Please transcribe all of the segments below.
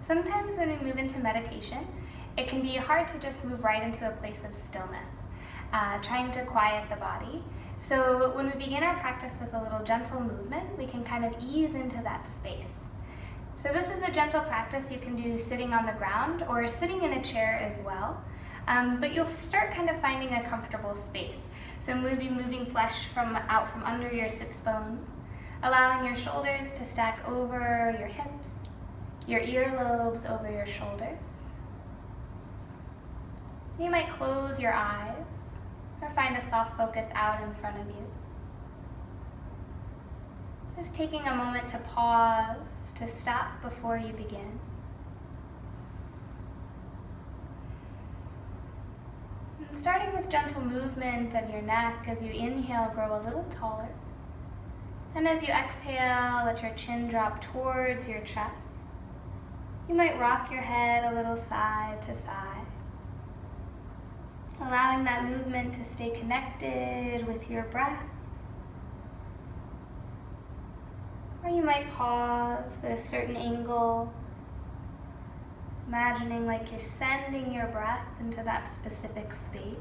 Sometimes when we move into meditation, it can be hard to just move right into a place of stillness, trying to quiet the body. So when we begin our practice with a little gentle movement, we can kind of ease into that space. So this is a gentle practice you can do sitting on the ground or sitting in a chair as well. But you'll start kind of finding a comfortable space. So maybe moving flesh out from under your sits bones, allowing your shoulders to stack over your hips, your earlobes over your shoulders. You might close your eyes or find a soft focus out in front of you. Just taking a moment to pause, to stop before you begin. And starting with gentle movement of your neck as you inhale, grow a little taller. And as you exhale, let your chin drop towards your chest. You might rock your head a little side to side, allowing that movement to stay connected with your breath. Or you might pause at a certain angle, imagining like you're sending your breath into that specific space.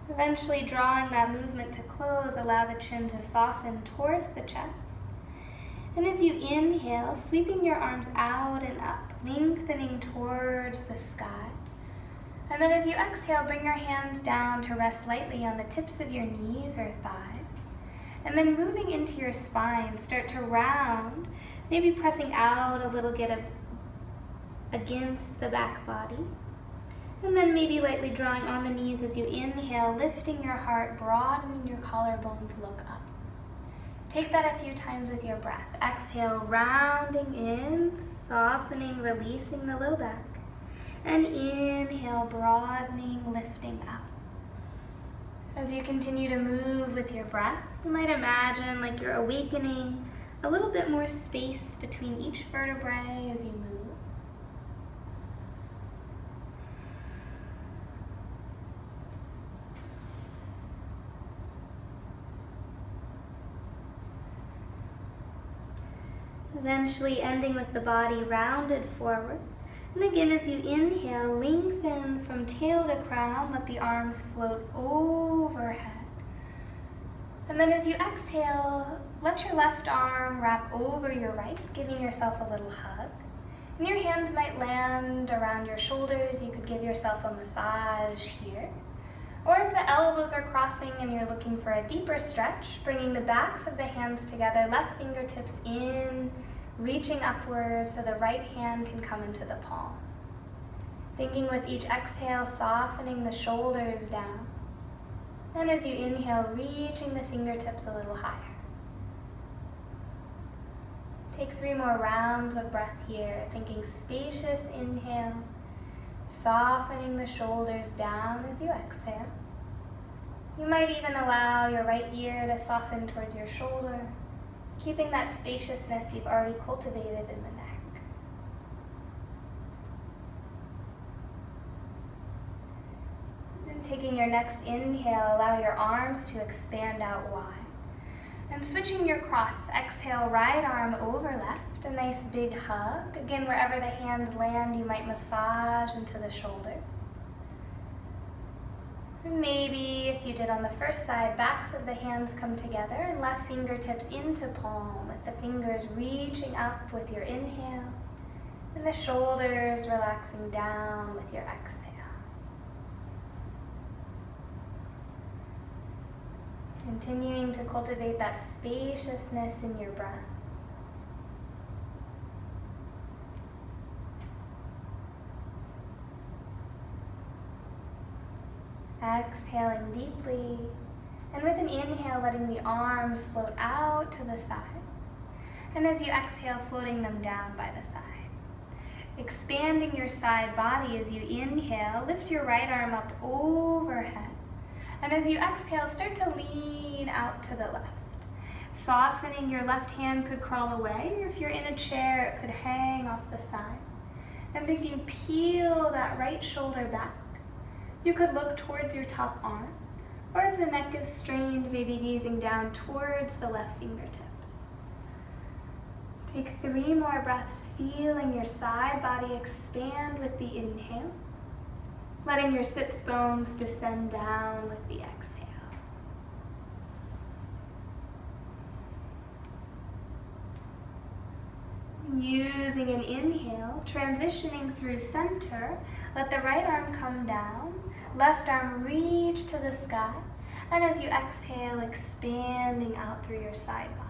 Eventually drawing that movement to close, allow the chin to soften towards the chest. And as you inhale, sweeping your arms out and up, lengthening towards the sky. And then as you exhale, bring your hands down to rest lightly on the tips of your knees or thighs. And then moving into your spine, start to round, maybe pressing out a little, get against the back body. And then maybe lightly drawing on the knees as you inhale, lifting your heart, broadening your collarbones, look up. Take that a few times with your breath. Exhale, rounding in, softening, releasing the low back. And inhale, broadening, lifting up. As you continue to move with your breath, you might imagine like you're awakening a little bit more space between each vertebrae as you move. Eventually ending with the body rounded forward. And again, as you inhale, lengthen from tail to crown, let the arms float overhead. And then as you exhale, let your left arm wrap over your right, giving yourself a little hug. And your hands might land around your shoulders. You could give yourself a massage here. Or if the elbows are crossing and you're looking for a deeper stretch, bringing the backs of the hands together, left fingertips in, reaching upward so the right hand can come into the palm. Thinking with each exhale, softening the shoulders down. And as you inhale, reaching the fingertips a little higher. Take 3 more rounds of breath here, thinking spacious inhale, softening the shoulders down as you exhale. You might even allow your right ear to soften towards your shoulder, keeping that spaciousness you've already cultivated in the neck. And taking your next inhale, allow your arms to expand out wide. And switching your cross, exhale, right arm over left, a nice big hug. Again, wherever the hands land, you might massage into the shoulders. And maybe, if you did on the first side, backs of the hands come together and left fingertips into palm, with the fingers reaching up with your inhale, and the shoulders relaxing down with your exhale. Continuing to cultivate that spaciousness in your breath. Exhaling deeply, and with an inhale, letting the arms float out to the side. And as you exhale, floating them down by the side. Expanding your side body as you inhale, lift your right arm up overhead. And as you exhale, start to lean out to the left. Softening, your left hand could crawl away, or if you're in a chair, it could hang off the side. And thinking, peel that right shoulder back. You could look towards your top arm, or if the neck is strained, maybe gazing down towards the left fingertips. Take 3 more breaths, feeling your side body expand with the inhale, letting your sits bones descend down with the exhale. Using an inhale, transitioning through center, let the right arm come down, left arm reach to the sky, and as you exhale, expanding out through your side body.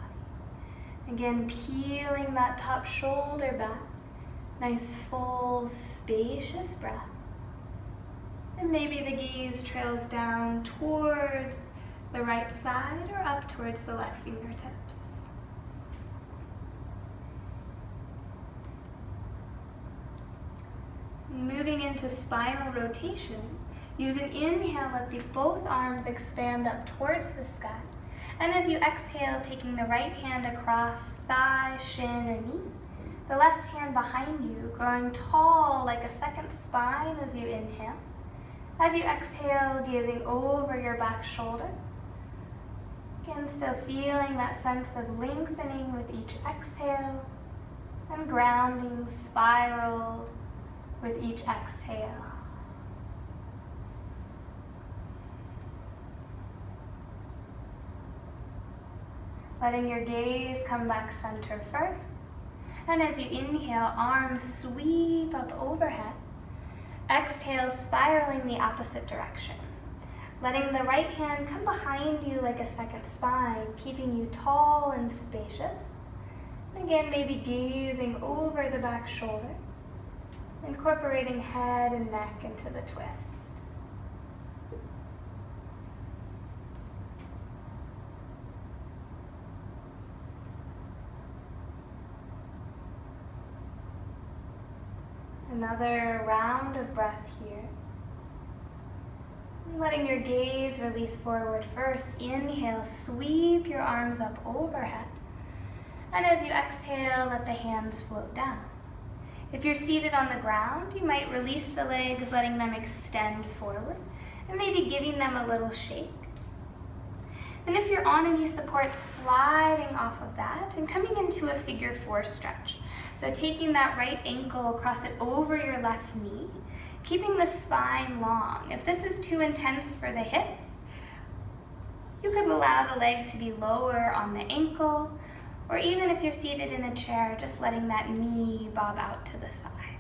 Again, peeling that top shoulder back, nice full spacious breath. And maybe the gaze trails down towards the right side or up towards the left fingertips. Moving into spinal rotation, use an inhale, let both arms expand up towards the sky. And as you exhale, taking the right hand across thigh, shin, or knee, the left hand behind you, growing tall like a second spine as you inhale. As you exhale, gazing over your back shoulder. Again, still feeling that sense of lengthening with each exhale and grounding, spiraled with each exhale. Letting your gaze come back center first. And as you inhale, arms sweep up overhead. Exhale, spiraling the opposite direction. Letting the right hand come behind you like a second spine, keeping you tall and spacious. And again, maybe gazing over the back shoulder, incorporating head and neck into the twist. Another round of breath here. Letting your gaze release forward first. Inhale, sweep your arms up overhead. And as you exhale, let the hands float down. If you're seated on the ground, you might release the legs, letting them extend forward, and maybe giving them a little shake. And if you're on any support, sliding off of that and coming into a figure 4 stretch. So taking that right ankle, cross it over your left knee, keeping the spine long. If this is too intense for the hips, you could allow the leg to be lower on the ankle, or even if you're seated in a chair, just letting that knee bob out to the side.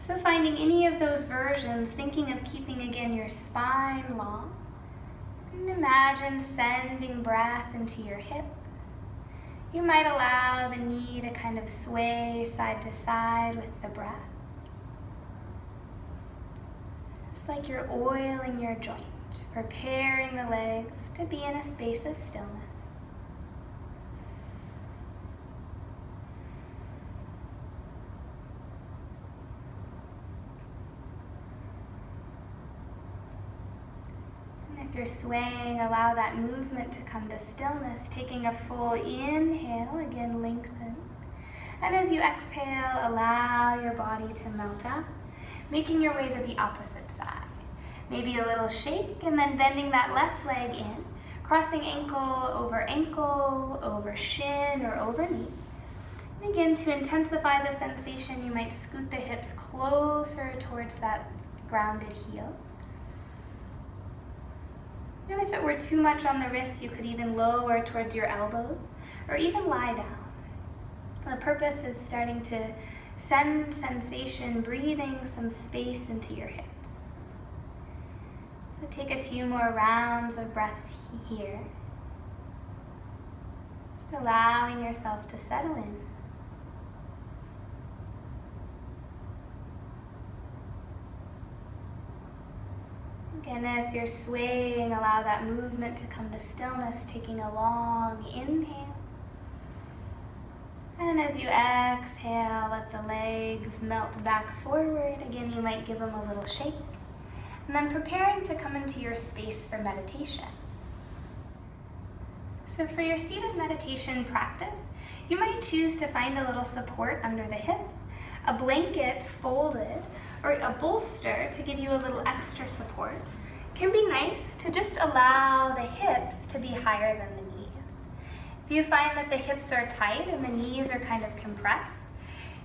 So finding any of those versions, thinking of keeping again your spine long, and imagine sending breath into your hip. You might allow the knee to kind of sway side to side with the breath. It's like you're oiling your joint, preparing the legs to be in a space of stillness. If you're swaying, allow that movement to come to stillness, taking a full inhale, again lengthen. And as you exhale, allow your body to melt out, making your way to the opposite side. Maybe a little shake, and then bending that left leg in, crossing ankle, over shin, or over knee. And again, to intensify the sensation, you might scoot the hips closer towards that grounded heel. And if it were too much on the wrists, you could even lower towards your elbows or even lie down. The purpose is starting to send sensation, breathing some space into your hips. So take a few more rounds of breaths here. Just allowing yourself to settle in. Again, if you're swaying, allow that movement to come to stillness, taking a long inhale. And as you exhale, let the legs melt back forward. Again, you might give them a little shake. And then preparing to come into your space for meditation. So for your seated meditation practice, you might choose to find a little support under the hips, a blanket folded, or a bolster to give you a little extra support. Can be nice to just allow the hips to be higher than the knees. If you find that the hips are tight and the knees are kind of compressed,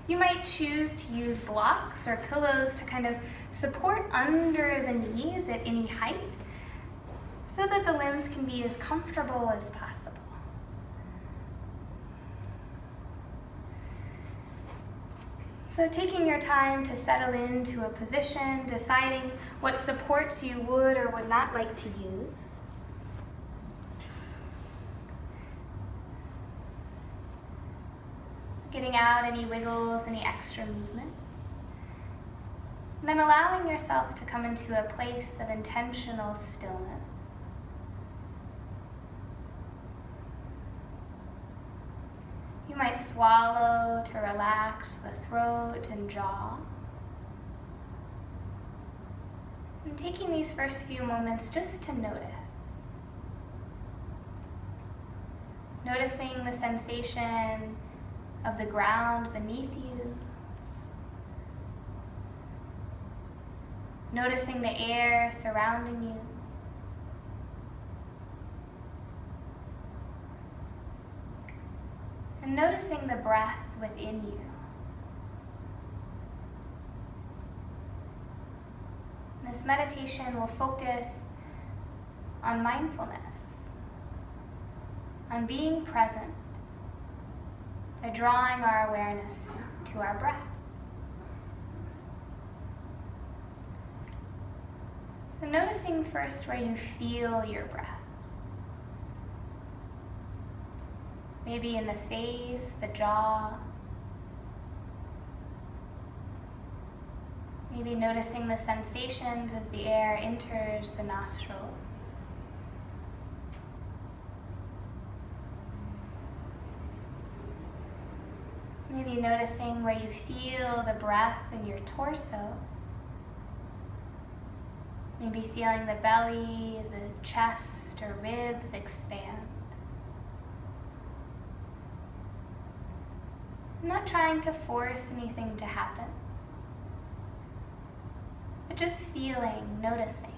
you might choose to use blocks or pillows to kind of support under the knees at any height so that the limbs can be as comfortable as possible. So taking your time to settle into a position, deciding what supports you would or would not like to use. Getting out any wiggles, any extra movements. And then allowing yourself to come into a place of intentional stillness. You might swallow to relax the throat and jaw. And taking these first few moments just to notice. Noticing the sensation of the ground beneath you. Noticing the air surrounding you. And noticing the breath within you. This meditation will focus on mindfulness, on being present, by drawing our awareness to our breath. So noticing first where you feel your breath. Maybe in the face, the jaw. Maybe noticing the sensations as the air enters the nostrils. Maybe noticing where you feel the breath in your torso. Maybe feeling the belly, the chest, or ribs expand. I'm not trying to force anything to happen, but just feeling, noticing.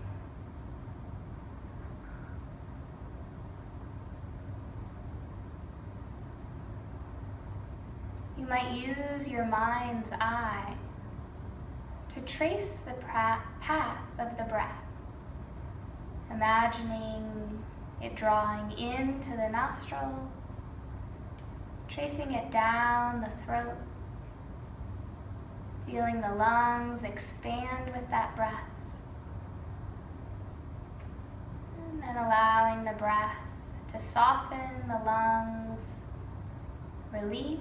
You might use your mind's eye to trace the path of the breath, imagining it drawing into the nostrils, tracing it down the throat, feeling the lungs expand with that breath, and then allowing the breath to soften the lungs, release,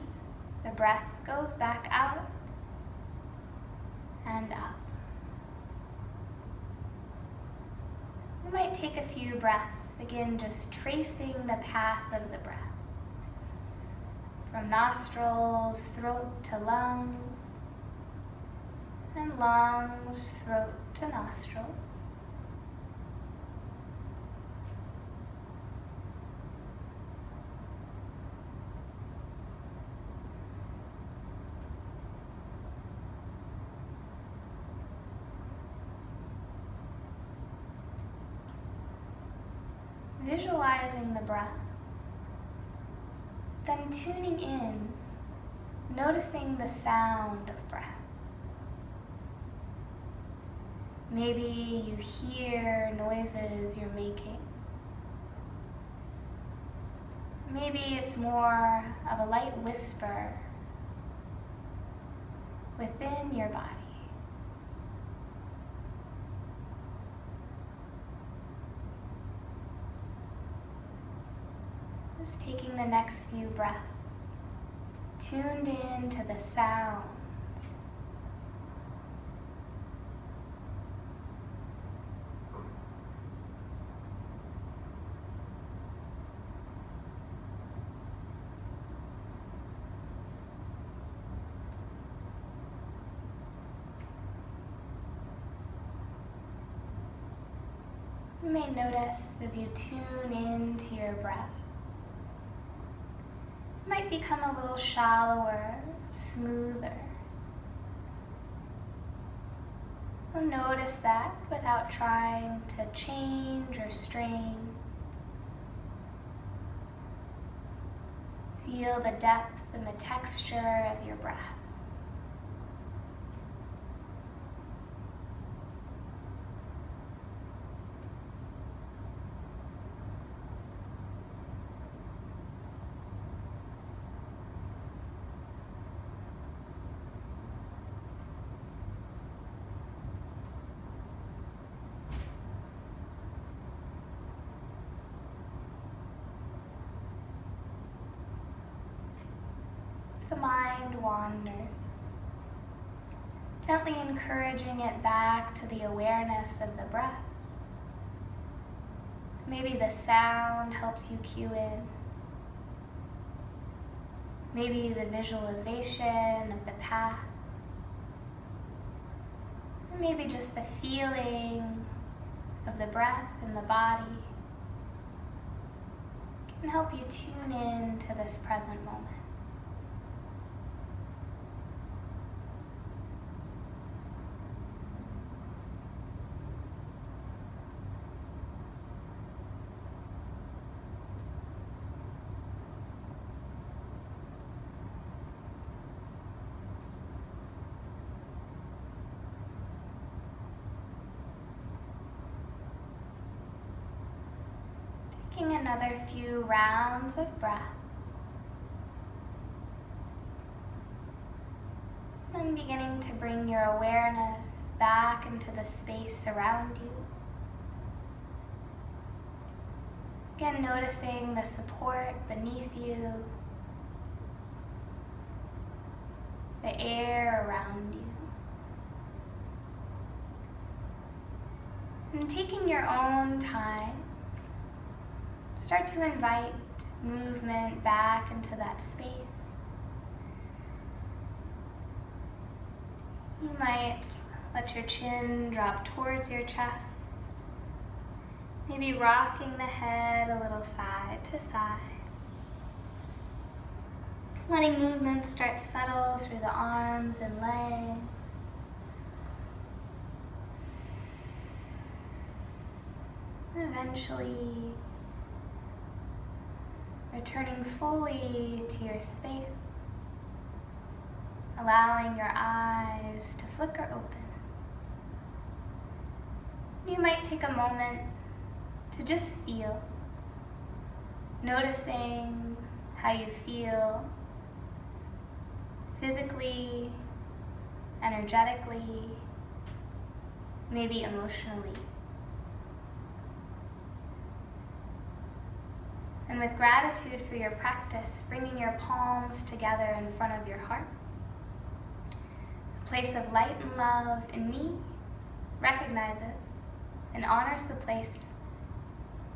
the breath goes back out and up. You might take a few breaths, again just tracing the path of the breath. From nostrils, throat to lungs, and lungs, throat to nostrils. Visualizing the breath. Then tuning in, noticing the sound of breath. Maybe you hear noises you're making. Maybe it's more of a light whisper within your body. Just taking the next few breaths, tuned in to the sound. You may notice as you tune into your breath, it might become a little shallower, smoother. You'll notice that without trying to change or strain. Feel the depth and the texture of your breath. The mind wanders, gently encouraging it back to the awareness of the breath. Maybe the sound helps you cue in. Maybe the visualization of the path. Or maybe just the feeling of the breath in the body can help you tune in to this present moment. Taking another few rounds of breath. And beginning to bring your awareness back into the space around you. Again, noticing the support beneath you, the air around you. And taking your own time, start to invite movement back into that space. You might let your chin drop towards your chest, maybe rocking the head a little side to side. Letting movement start to settle through the arms and legs. And eventually returning fully to your space, allowing your eyes to flicker open. You might take a moment to just feel, noticing how you feel physically, energetically, maybe emotionally. And with gratitude for your practice, bringing your palms together in front of your heart. A place of light and love in me recognizes and honors the place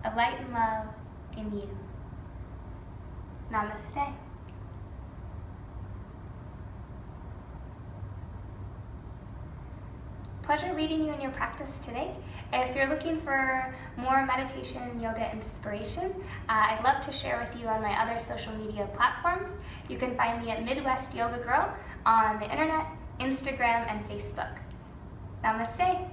of light and love in you. Namaste. Pleasure leading you in your practice today. If you're looking for more meditation and yoga inspiration, I'd love to share with you on my other social media platforms. You can find me at Midwest Yoga Girl on the internet, Instagram, and Facebook. Namaste.